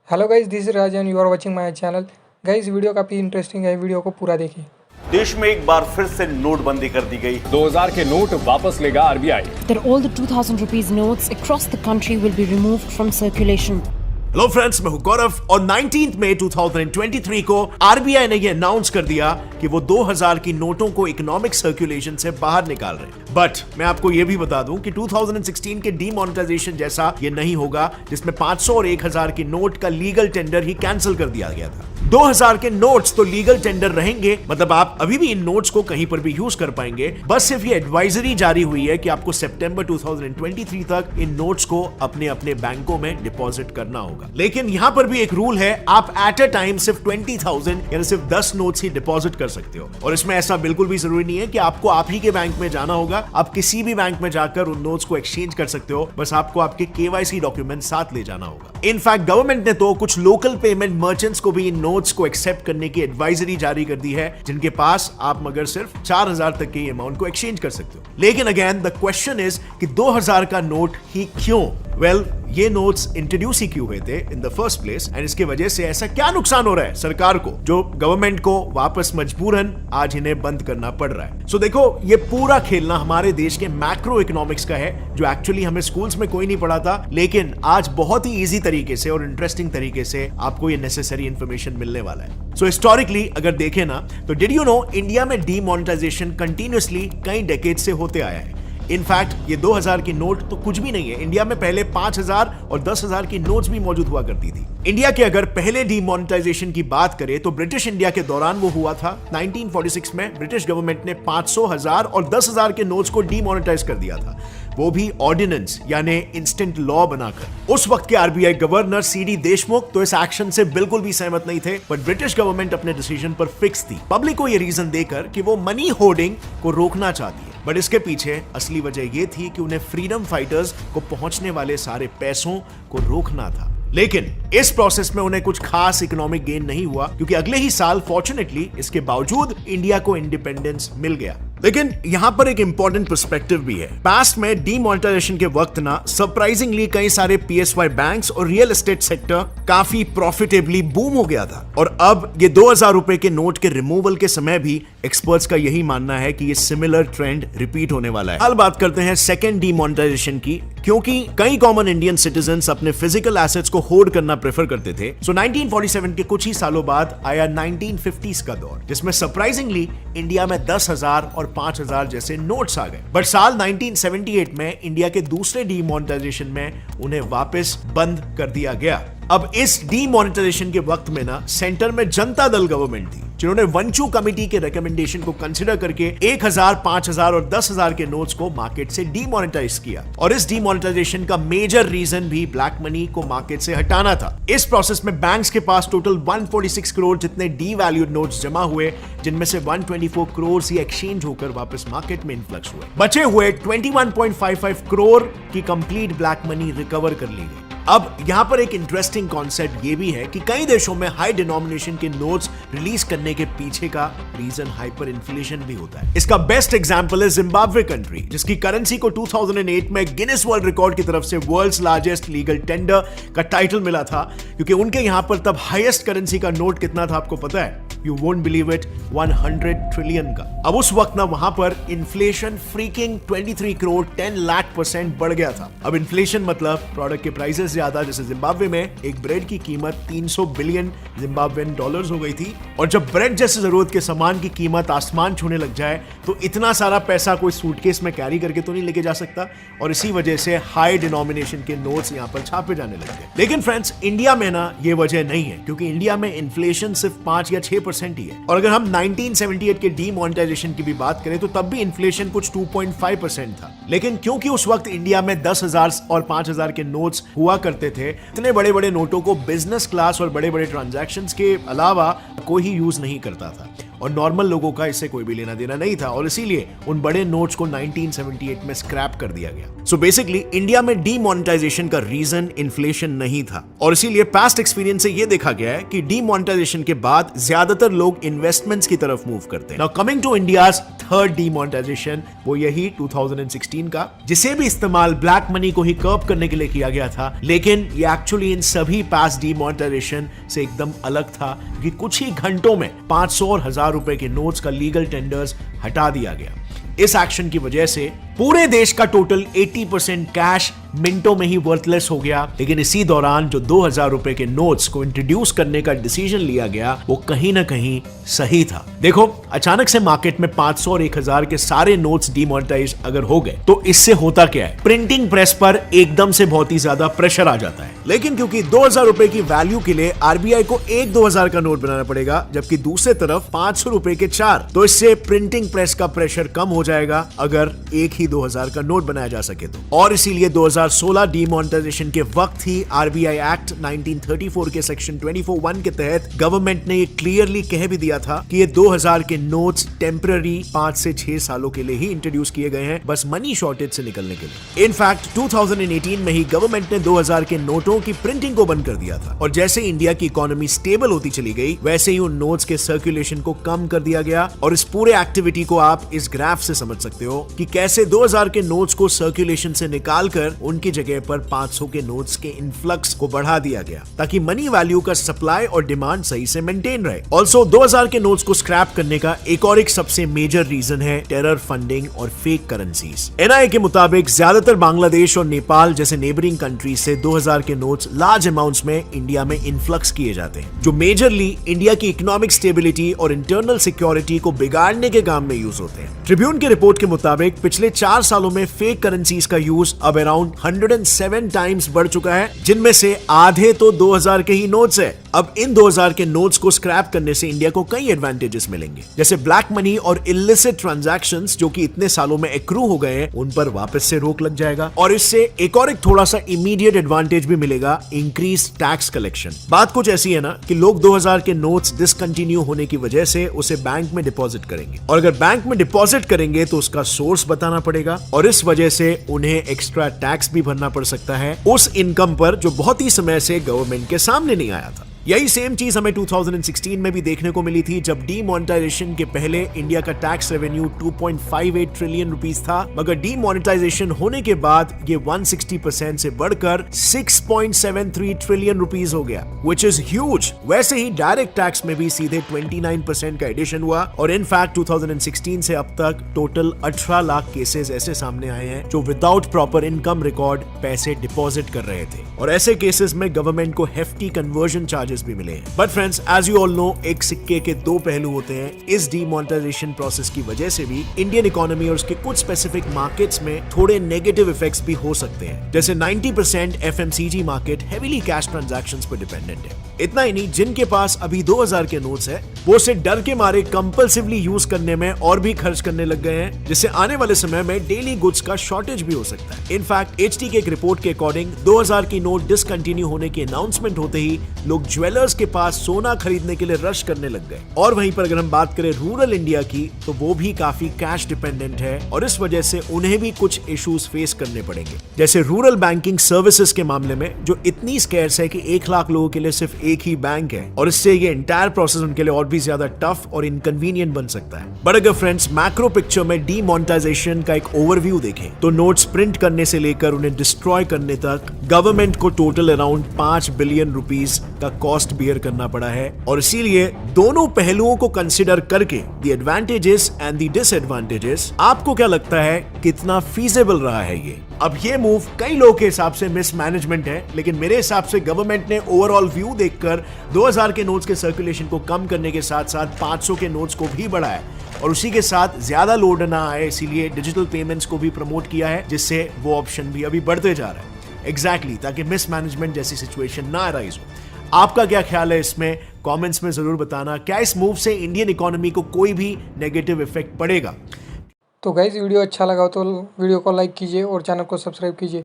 Hello guys, this is Rajan, you are watching my channel. Guys, video काफ़ी interesting है, video को पूरा देखिए। देश में एक बार फिर से नोटबंदी कर दी गई। 2000 के नोट वापस लेगा RBI. That all the 2000 rupees notes across the country will be removed from circulation. Hello friends, मैं हूं गौरव और 19 मई 2023 को आरबीआई ने यह अनाउंस कर दिया कि वो 2000 की नोटों को इकोनॉमिक सर्कुलेशन से बाहर निकाल रहे हैं। बट मैं आपको यह भी बता दूं कि 2016 के डीमोनेटाइजेशन जैसा ये नहीं होगा, जिसमें 500 और 1000 की नोट का लीगल टेंडर ही कैंसिल कर दिया गया था। 2000 के नोट्स तो लीगल टेंडर रहेंगे, मतलब आप अभी भी इन नोट्स को कहीं पर भी यूज कर पाएंगे। बस सिर्फ ये एडवाइजरी जारी हुई है कि आपको सितंबर 2023 तक इन नोट्स को अपने अपने बैंकों में डिपॉजिट करना होगा। लेकिन यहां पर भी एक रूल है, आप एट अ टाइम सिर्फ 20,000 यानी सिर्फ 10 नोट्स ही डिपॉजिट कर सकते हो। और इसमें ऐसा बिल्कुल भी जरूरी नहीं है कि आपको आप ही के बैंक में जाना होगा। आप किसी भी बैंक में जाकर उन नोट्स को एक्सचेंज कर सकते हो, बस आपको आपके केवाईसी डॉक्यूमेंट साथ ले जाना होगा। इनफैक्ट गवर्नमेंट ने तो कुछ लोकल पेमेंट मर्चेंट्स को भी इन नोट्स को एक्सेप्ट करने की एडवाइजरी जारी कर दी है, जिनके पास आप मगर सिर्फ 4000 तक के अमाउंट को एक्सचेंज कर सकते हो। लेकिन अगेन द क्वेश्चन इज कि 2000 का नोट ही क्यों? वेल, ये नोट्स इंट्रोड्यूस ही क्यों हुए थे in the first place, and इसके वजह से ऐसा क्या नुकसान हो रहा है सरकार को, जो गवर्नमेंट को वापस मजबूरन आज इन्हें बंद करना पड़ रहा है। सो देखो, ये पूरा खेलना हमारे देश के मैक्रो इकोनॉमिक्स का है, जो एक्चुअली हमें स्कूल्स में कोई नहीं पढ़ा था, लेकिन आज बहुत ही इजी तरीके से और इंटरेस्टिंग तरीके से आपको ये नेसेसरी इंफॉर्मेशन मिलने वाला है। सो हिस्टोरिकली अगर देखें ना, तो डिड यू नो इंडिया में डीमोनेटाइजेशन कंटिन्यूअसली कई डेकेड से होते आया है। इनफैक्ट ये 2000 की नोट तो कुछ भी नहीं है। इंडिया में पहले 5000 और 10,000 की नोट्स भी मौजूद हुआ करती थी। इंडिया के अगर पहले डीमोनेटाइजेशन की बात करें तो ब्रिटिश इंडिया के दौरान वो हुआ था। 1946 में ब्रिटिश गवर्नमेंट ने 500, 1000 और 10,000 के नोट्स को डीमोनेटाइज कर दिया था, वो भी ऑर्डिनेंस यानी इंस्टेंट लॉ बनाकर। उस वक्त के आरबीआई गवर्नर सीडी देशमुख तो इस एक्शन से बिल्कुल भी सहमत नहीं थे, बट ब्रिटिश गवर्नमेंट अपने डिसीजन पर फिक्स थी, पब्लिक को यह रीजन देकर कि वो मनी होर्डिंग को रोकना चाहती है। बट इसके पीछे असली वजह यह थी कि उन्हें फ्रीडम फाइटर्स को पहुंचने वाले सारे पैसों को रोकना था। लेकिन इस प्रोसेस में उन्हें कुछ खास इकोनॉमिक गेन नहीं हुआ, क्योंकि अगले ही साल फॉर्चुनेटली इसके बावजूद इंडिया को इंडिपेंडेंस मिल गया। लेकिन यहां पर एक इंपॉर्टेंट पर्सपेक्टिव भी है। पास्ट में डीमोनेटाइजेशन के वक्त ना सरप्राइजिंगली कई सारे पीएसवाई बैंक्स और रियल एस्टेट सेक्टर काफी प्रॉफिटेबली बूम हो गया था। और अब ये 2000 रुपए के नोट के रिमूवल के समय भी एक्सपर्ट्स का यही मानना है कि ये सिमिलर ट्रेंड रिपीट होने वाला है। हाल बात करते हैं सेकेंड डीमोनेटाइजेशन की, क्योंकि कई कॉमन इंडियन सिटीजन्स अपने फिजिकल एसेट्स को होल्ड करना प्रेफर करते थे। सो 1947 के कुछ ही सालों बाद आया 1950s का दौर, जिसमें सरप्राइजिंगली इंडिया में 10,000 और 5,000 जैसे नोट्स आ गए। बट साल 1978 में इंडिया के दूसरे डीमोनेटाइजेशन में उन्हें वापस बंद कर दिया गया। अब इस डीमोनेटाइजेशन के वक्त में ना सेंटर में जनता दल गवर्नमेंट थी, जिन्होंने वंचू कमेटी के रिकमेंडेशन को कंसिडर करके 1000, 5000 और 10,000 के नोट्स को मार्केट से डीमोनेटाइज किया। और इस डीमोनेटाइजेशन का मेजर रीजन भी ब्लैक मनी को मार्केट से हटाना था। इस प्रोसेस में बैंक्स के पास टोटल 146 करोड़ जितने डीवैल्यूड नोट्स जमा हुए, जिनमें से 124 करोड़ ही एक्सचेंज होकर वापस मार्केट में इन्फ्लक्स हुए। बचे हुए 21.55 करोड़ की कंप्लीट ब्लैक मनी रिकवर कर ली गई। अब यहां पर एक इंटरेस्टिंग कॉन्सेप्ट ये भी है कि कई देशों में हाई डिनोमिनेशन के नोट्स रिलीज करने के पीछे का रीजन हाइपर इन्फ्लेशन भी होता है। इसका बेस्ट एग्जांपल है जिम्बाब्वे कंट्री, जिसकी करेंसी को 2008 में गिनेस वर्ल्ड रिकॉर्ड की तरफ से वर्ल्ड्स लार्जेस्ट लीगल टेंडर का टाइटल मिला था, क्योंकि उनके यहां पर तब हाईएस्ट करेंसी का नोट कितना था आपको पता है? You won't believe it, 100 trillion का। अब उस वक्त ना वहां पर इन्फ्लेशन फ्रीकिंग 23 करोड़ 10 लाख % बढ़ गया था। अब इन्फ्लेशन मतलब प्रोडक्ट के प्राइसेस ज्यादा, जैसे जिम्बाब्वे में एक ब्रेड की कीमत 300 बिलियन जिम्बाब्वेन डॉलर्स हो गई थी। और जब ब्रेड जैसे जरूरत के सामान की कीमत आसमान छूने लग जाए, तो इतना सारा पैसा कोई सूटकेस में कैरी करके तो नहीं लेके जा सकता, और इसी वजह से हाई डिनोमिनेशन के नोट्स यहां पर छापे जाने लग गए। लेकिन फ्रेंड्स, इंडिया में ना ये वजह नहीं है, क्योंकि इंडिया में इन्फ्लेशन सिर्फ 5 या 6% ही है। और अगर हम 1978 के डीमोनेटाइजेशन की भी बात करें तो तब भी इन्फ्लेशन कुछ 2.5% था। लेकिन क्योंकि उस वक्त इंडिया में 10,000 और 5,000 के नोट्स हुआ करते थे, इतने बड़े बड़े नोटों को बिजनेस क्लास और बड़े बड़े ट्रांजैक्शंस के अलावा कोई ही यूज नहीं करता था। और नॉर्मल लोगों का इससे कोई भी लेना देना नहीं था और इसीलिए उन बड़े नोट्स को 1978 में स्क्रैप कर दिया गया। सो बेसिकली इंडिया में डीमोनेटाइजेशन का रीजन इन्फ्लेशन नहीं था और इसीलिए पास्ट एक्सपीरियंस से यह देखा गया है कि डीमोनेटाइजेशन के बाद ज्यादातर लोग इन्वेस्टमेंट्स की तरफ मूव करते हैं। Now coming to India's third demonetisation, वो यही 2016 का, जिसे भी इस्तेमाल ब्लैक मनी को ही कर्ब करने के लिए किया गया था, लेकिन ये एक्चुअली इन सभी पास्ट डीमोनेटाइजेशन से एकदम अलग था कि कुछ ही घंटों में 500 और 1000 रुपए के नोट्स का लीगल टेंडर्स हटा दिया गया। इस एक्शन की वजह से पूरे देश का टोटल 80% कैश मिनटों में ही वर्थलेस हो गया। लेकिन इसी दौरान जो 2000 रुपए के नोट्स को इंट्रोड्यूस करने का डिसीजन लिया गया वो कहीं ना कहीं सही था। देखो, अचानक से मार्केट में 500 और 1000 के सारे नोट्स डीमोनेटाइज अगर हो गए तो इससे होता क्या है, प्रिंटिंग प्रेस पर एकदम से बहुत ही ज्यादा प्रेशर आ जाता है। लेकिन क्योंकि 2000 रुपए की वैल्यू के लिए आरबीआई को एक 2000 का नोट बनाना पड़ेगा, जबकि दूसरे तरफ 500 रुपए के 4, तो इससे प्रिंटिंग प्रेस का प्रेशर कम हो जाएगा अगर एक ही 2000 का नोट बनाया जा सके तो। और इसीलिए 2016 डीमोनेटाइजेशन के वक्त ही आरबीआई एक्ट 1934 के सेक्शन 24(1) के तहत गवर्नमेंट ने ये क्लियरली कह भी दिया था कि ये 2000 के नोट्स टेम्पररी 5 से 6 सालों के लिए ही इंट्रोड्यूस किए गए हैं, बस मनी शॉर्टेज से निकलने के लिए। इनफैक्ट 2018 में ही गवर्नमेंट ने 2000 के नोटों की प्रिंटिंग को बंद कर दिया था और जैसे इंडिया की इकोनॉमी स्टेबल होती चली गई वैसे ही उन नोट्स के सर्कुलेशन को कम कर दिया गया। और इस पूरे एक्टिविटी को आप इस ग्राफ से समझ सकते हो कि कैसे 2000 के नोट्स को सर्कुलेशन से निकालकर उनकी जगह पर 500 के नोट्स के इन्फ्लक्स को बढ़ा दिया गया ताकि मनी वैल्यू का सप्लाई और डिमांड सही से मेंटेन रहे। ऑल्सो 2000 के नोट्स को स्क्रैप करने का एक सबसे मेजर रीजन है टेरर फंडिंग और फेक करेंसीज। एनआईए के मुताबिक ज्यादातर बांग्लादेश और नेपाल जैसे नेबरिंग कंट्रीज से 2000 के नोट्स लार्ज अमाउंट्स में इंडिया में इन्फ्लक्स किए जाते हैं, जो मेजरली इंडिया की इकोनॉमिक स्टेबिलिटी और इंटरनल सिक्योरिटी को बिगाड़ने के काम में यूज होते हैं। ट्रिब्यून की रिपोर्ट के मुताबिक पिछले 4 सालों में फेक करेंसीज का यूज अब अराउंड 107 टाइम्स बढ़ चुका है, जिनमें से आधे तो 2000 के ही नोट्स है। अब इन 2000 के नोट्स को स्क्रैप करने से इंडिया को कई एडवांटेजेस मिलेंगे, जैसे ब्लैक मनी और इलिसिट ट्रांजैक्शंस जो कि इतने सालों में एक्रू हो गए हैं उन पर वापस से रोक लग जाएगा और इससे एक थोड़ा सा इमीडिएट एडवांटेज भी मिलेगा, इंक्रीज टैक्स कलेक्शन। बात कुछ ऐसी है ना कि लोग 2000 के नोट्स डिसकंटिन्यू होने की वजह से उसे बैंक में डिपॉजिट करेंगे और अगर बैंक में डिपॉजिट करेंगे तो उसका सोर्स बताना पड़ेगा और इस वजह से उन्हें एक्स्ट्रा टैक्स भी भरना पड़ सकता है उस इनकम पर जो बहुत ही समय से गवर्नमेंट के सामने नहीं आया था। यही सेम चीज हमें 2016 में भी देखने को मिली थी, जब डीमोनेटाइजेशन के पहले इंडिया का टैक्स रेवेन्यू 2.58 ट्रिलियन रुपीस था, मगर डीमोनेटाइजेशन होने के बाद ये 160% से बढ़कर 6.73 ट्रिलियन रुपीस हो गया, व्हिच इज ह्यूज। वैसे ही डायरेक्ट टैक्स में भी सीधे 29% का एडिशन हुआ और इनफैक्ट 2016 से अब तक टोटल 18 लाख केसेस ऐसे सामने आए हैं जो विदाउट प्रॉपर इनकम रिकॉर्ड पैसे डिपॉजिट कर रहे थे और ऐसे केसेस में गवर्नमेंट को हेफ्टी कन्वर्जन चार्जेस भी मिले हैं। But friends, as you all know, एक सिक्के के दो पहलू होते हैं। इस डीमोनेटाइजेशन प्रोसेस की वजह से भी इंडियन इकोनॉमी और उसके कुछ स्पेसिफिक मार्केट्स में थोड़े नेगेटिव इफेक्ट्स भी हो सकते हैं, जैसे 90% FMCG market heavily cash transactions पर डिपेंडेंट है। इतना ही नहीं, जिनके पास अभी 2000 के नोट्स है वो उसे डर के मारे कंपल्सिवली यूज करने में और भी खर्च करने लग गए हैं, जिससे आने वाले समय में डेली गुड्स का शॉर्टेज भी हो सकता है। इनफैक्ट एचटी के एक रिपोर्ट के अकॉर्डिंग 2000 की नोट डिसकंटिन्यू होने की अनाउंसमेंट होते ही लोग ज्वेलर्स के पास सोना खरीदने के लिए रश करने लग गए। और वहीं पर अगर हम बात करें रूरल इंडिया की, तो वो भी काफी कैश डिपेंडेंट है और इस वजह से उन्हें भी कुछ इश्यूज फेस करने पड़ेंगे, जैसे रूरल बैंकिंग सर्विसेज के मामले में जो इतनी स्कैर्स है कि 1 लाख लोगों के लिए सिर्फ एक ही बैंक है और इससे ये एंटायर प्रोसेस उनके लिए और भी ज्यादा टफ और इनकन्वीनियंट बन सकता है। बट अगर फ्रेंड्स मैक्रो पिक्चर में डीमोनेटाइजेशन का एक ओवरव्यू देखें तो नोट्स प्रिंट करने से लेकर उन्हें डिस्ट्रॉय करने तक गवर्नमेंट को टोटल अराउंड 5 बिलियन रुपीस का कॉस्ट बियर करना पड़ा है और इसीलिए दोनों पहलुओं को कंसिडर करके the advantages and the disadvantages, आपको क्या लगता है कितना फीजिबल रहा है ये? अब ये मूव कई लोगों के हिसाब से मिसमैनेजमेंट है, लेकिन मेरे हिसाब से गवर्नमेंट ने ओवरऑल व्यू देखकर 2000 के नोट्स के सर्कुलेशन को कम करने के साथ साथ 500 के नोट्स को भी बढ़ाया और उसी के साथ ज्यादा लोड ना आए इसीलिए डिजिटल पेमेंट्स को भी प्रमोट किया है, जिससे वो ऑप्शन भी अभी बढ़ते जा रहा है। एग्जैक्टली, ताकि मिसमैनेजमेंट जैसी सिचुएशन ना अराइज हो। आपका क्या ख्याल है इसमें? कमेंट्स में जरूर बताना। क्या इस मूव से इंडियन इकोनॉमी को कोई भी नेगेटिव इफेक्ट पड़ेगा? तो गाइस, वीडियो अच्छा लगा तो वीडियो को लाइक कीजिए और चैनल को सब्सक्राइब कीजिए।